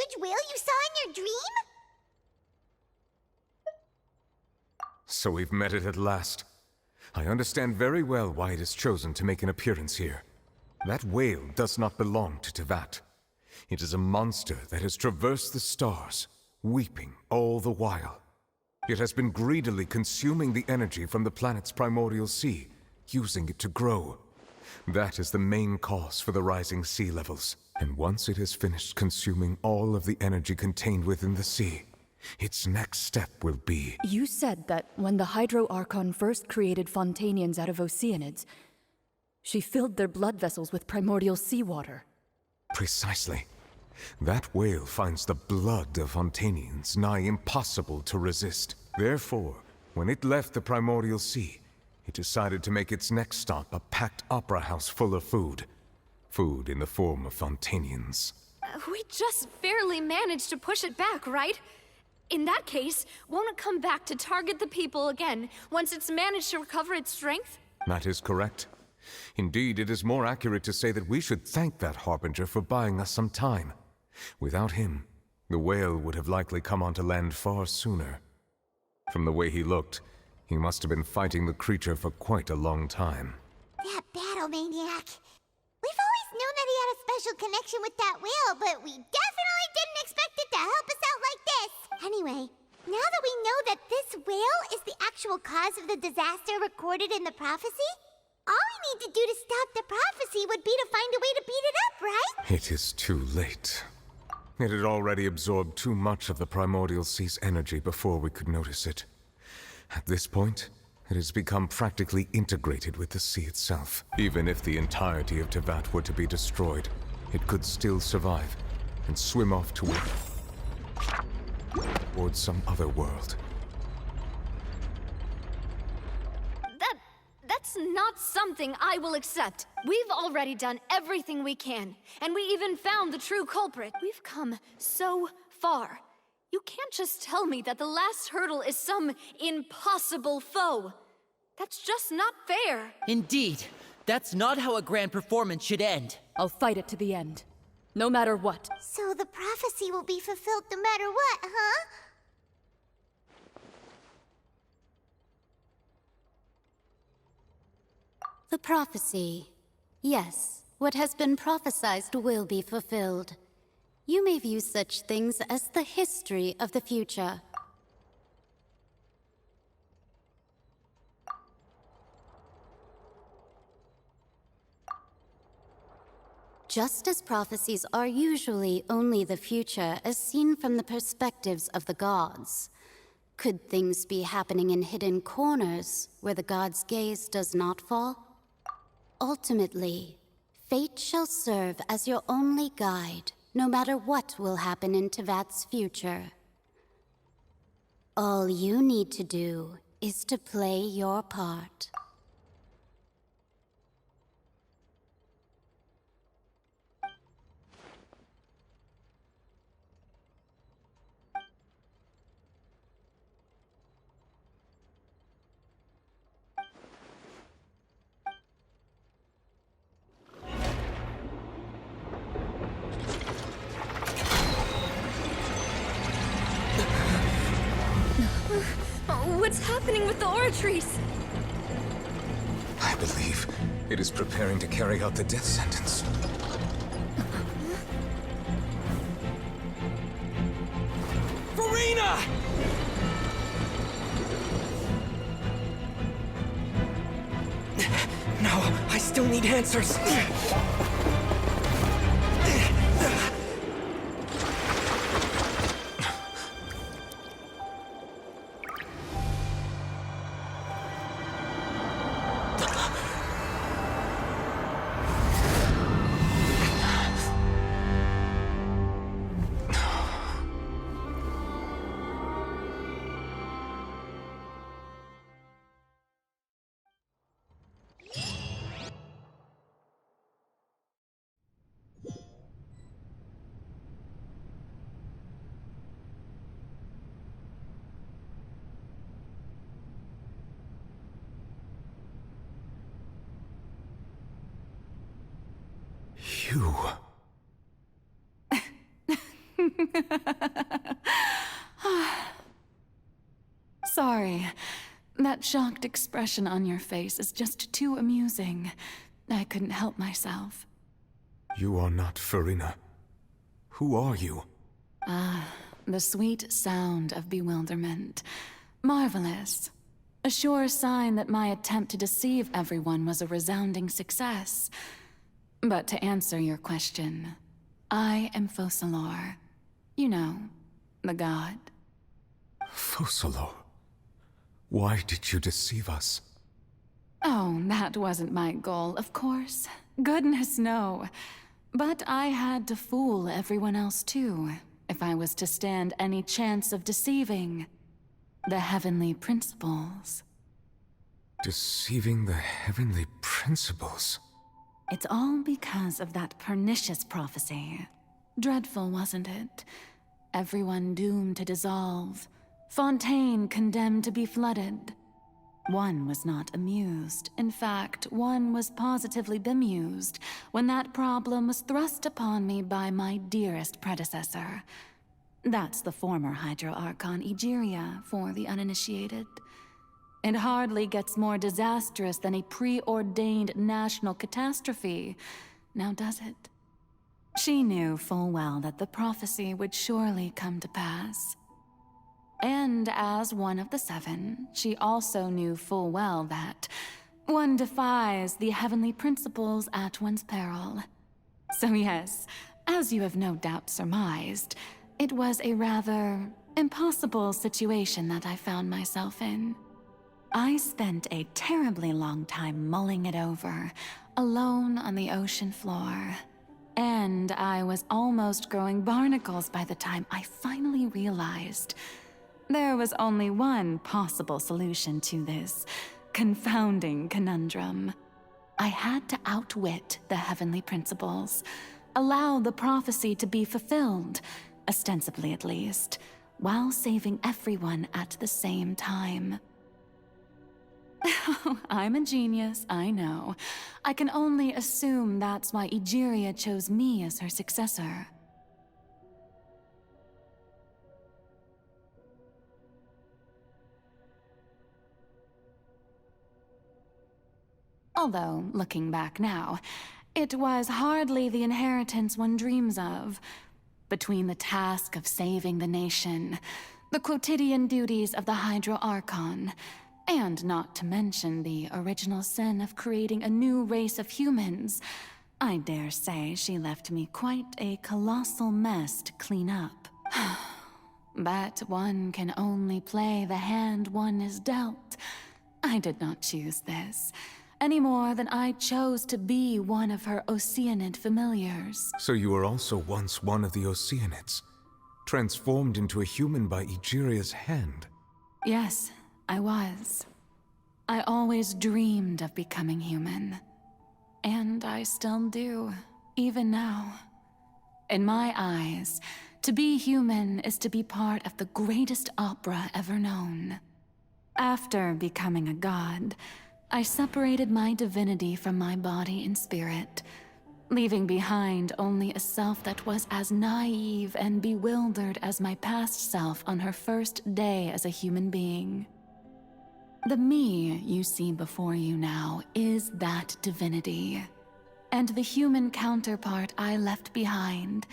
huge whale you saw in your dream? So we've met it at last. I understand very well why it has chosen to make an appearance here. That whale does not belong to Teyvat. It is a monster that has traversed the stars, weeping all the while. It has been greedily consuming the energy from the planet's primordial sea, using it to grow. That is the main cause for the rising sea levels. And once it has finished consuming all of the energy contained within the sea, its next step will be... You said that when the Hydro Archon first created Fontanians out of Oceanids, she filled their blood vessels with primordial seawater. Precisely. That whale finds the blood of Fontanians nigh impossible to resist. Therefore, when it left the primordial sea, it decided to make its next stop a packed opera house full of food. Food in the form of Fontanians. We just barely managed to push it back, right? In that case, won't it come back to target the people again once it's managed to recover its strength? That is correct. Indeed, it is more accurate to say that we should thank that Harbinger for buying us some time. Without him, the whale would have likely come onto land far sooner. From the way he looked, he must have been fighting the creature for quite a long time. That battle maniac. We've always known that he had a special connection with that whale, but we definitely didn't expect it to help us out like this. Anyway, now that we know that this whale is the actual cause of the disaster recorded in the prophecy, all we need to do to stop the prophecy would be to find a way to beat it up, right? It is too late. It had already absorbed too much of the primordial sea's energy before we could notice it. At this point, it has become practically integrated with the sea itself. Even if the entirety of Teyvat were to be destroyed, it could still survive and swim off towards some other world. That's not something I will accept. We've already done everything we can, and we even found the true culprit. We've come so far. You can't just tell me that the last hurdle is some impossible foe. That's just not fair. Indeed. That's not how a grand performance should end. I'll fight it to the end. No matter what. So the prophecy will be fulfilled no matter what, huh? The prophecy. Yes, what has been prophesied will be fulfilled. You may view such things as the history of the future. Just as prophecies are usually only the future as seen from the perspectives of the gods, could things be happening in hidden corners where the gods' gaze does not fall? Ultimately, fate shall serve as your only guide, no matter what will happen in Teyvat's future. All you need to do is to play your part. What's happening with the oratories? I believe it is preparing to carry out the death sentence. Farina! No, I still need answers. You... Sorry. That shocked expression on your face is just too amusing. I couldn't help myself. You are not Farina. Who are you? The sweet sound of bewilderment. Marvelous. A sure sign that my attempt to deceive everyone was a resounding success. But to answer your question, I am Focalor. You know, the god. Focalor. Why did you deceive us? Oh, that wasn't my goal, of course. Goodness, no. But I had to fool everyone else too, if I was to stand any chance of deceiving the heavenly principles. Deceiving the heavenly principles? It's all because of that pernicious prophecy. Dreadful, wasn't it? Everyone doomed to dissolve. Fontaine condemned to be flooded. One was not amused. In fact, one was positively bemused when that problem was thrust upon me by my dearest predecessor. That's the former Hydro Archon Egeria for the uninitiated. It hardly gets more disastrous than a preordained national catastrophe, now does it? She knew full well that the prophecy would surely come to pass. And as one of the seven, she also knew full well that one defies the heavenly principles at one's peril. So yes, as you have no doubt surmised, it was a rather impossible situation that I found myself in. I spent a terribly long time mulling it over, alone on the ocean floor. And I was almost growing barnacles by the time I finally realized there was only one possible solution to this confounding conundrum. I had to outwit the heavenly principles, allow the prophecy to be fulfilled, ostensibly at least, while saving everyone at the same time. I'm a genius, I know. I can only assume that's why Egeria chose me as her successor. Although, looking back now, it was hardly the inheritance one dreams of. Between the task of saving the nation, the quotidian duties of the Hydro Archon, and not to mention the original sin of creating a new race of humans, I dare say she left me quite a colossal mess to clean up. But one can only play the hand one is dealt. I did not choose this, any more than I chose to be one of her Oceanid familiars. So you were also once one of the Oceanids, transformed into a human by Egeria's hand. Yes, I was. I always dreamed of becoming human. And I still do, even now. In my eyes, to be human is to be part of the greatest opera ever known. After becoming a god, I separated my divinity from my body and spirit, leaving behind only a self that was as naive and bewildered as my past self on her first day as a human being. The me you see before you now is that divinity. And the human counterpart I left behind,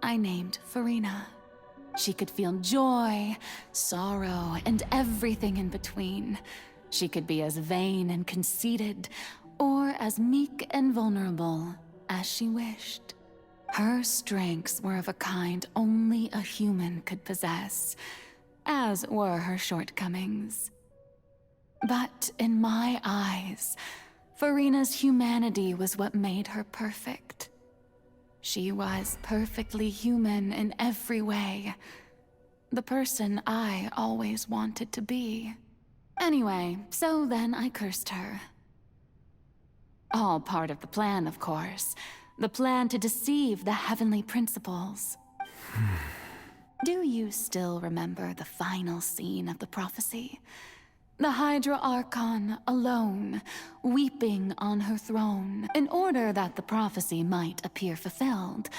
I named Farina. She could feel joy, sorrow, and everything in between. She could be as vain and conceited, or as meek and vulnerable as she wished. Her strengths were of a kind only a human could possess, as were her shortcomings. But in my eyes, Farina's humanity was what made her perfect. She was perfectly human in every way. The person I always wanted to be. Anyway, so then I cursed her. All part of the plan, of course. The plan to deceive the heavenly principles. Do you still remember the final scene of the prophecy? The Hydra Archon alone, weeping on her throne, in order that the prophecy might appear fulfilled.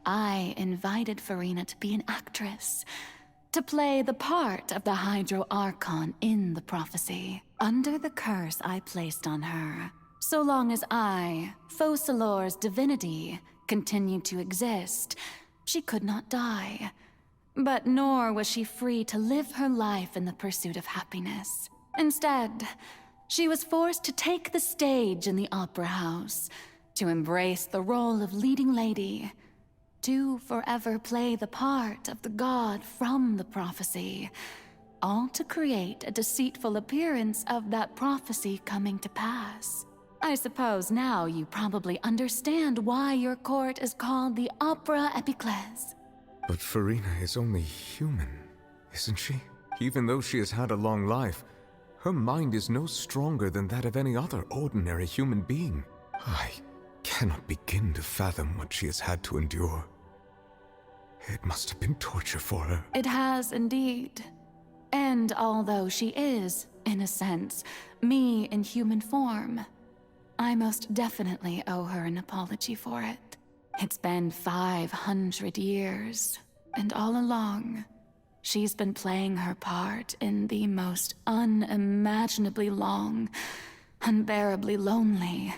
I invited Farina to be an actress, to play the part of the Hydro Archon in the prophecy, under the curse I placed on her. So long as I, Focalor's divinity, continued to exist, she could not die. But nor was she free to live her life in the pursuit of happiness. Instead, she was forced to take the stage in the opera house, to embrace the role of leading lady, to forever play the part of the god from the prophecy, all to create a deceitful appearance of that prophecy coming to pass. I suppose now you probably understand why your court is called the Opera Epiclese. But Farina is only human, isn't she? Even though she has had a long life, her mind is no stronger than that of any other ordinary human being. I cannot begin to fathom what she has had to endure. It must have been torture for her. It has indeed. And although she is, in a sense, me in human form, I most definitely owe her an apology for it. It's been 500 years, and all along, she's been playing her part in the most unimaginably long, unbearably lonely,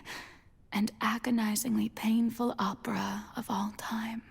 and agonizingly painful opera of all time.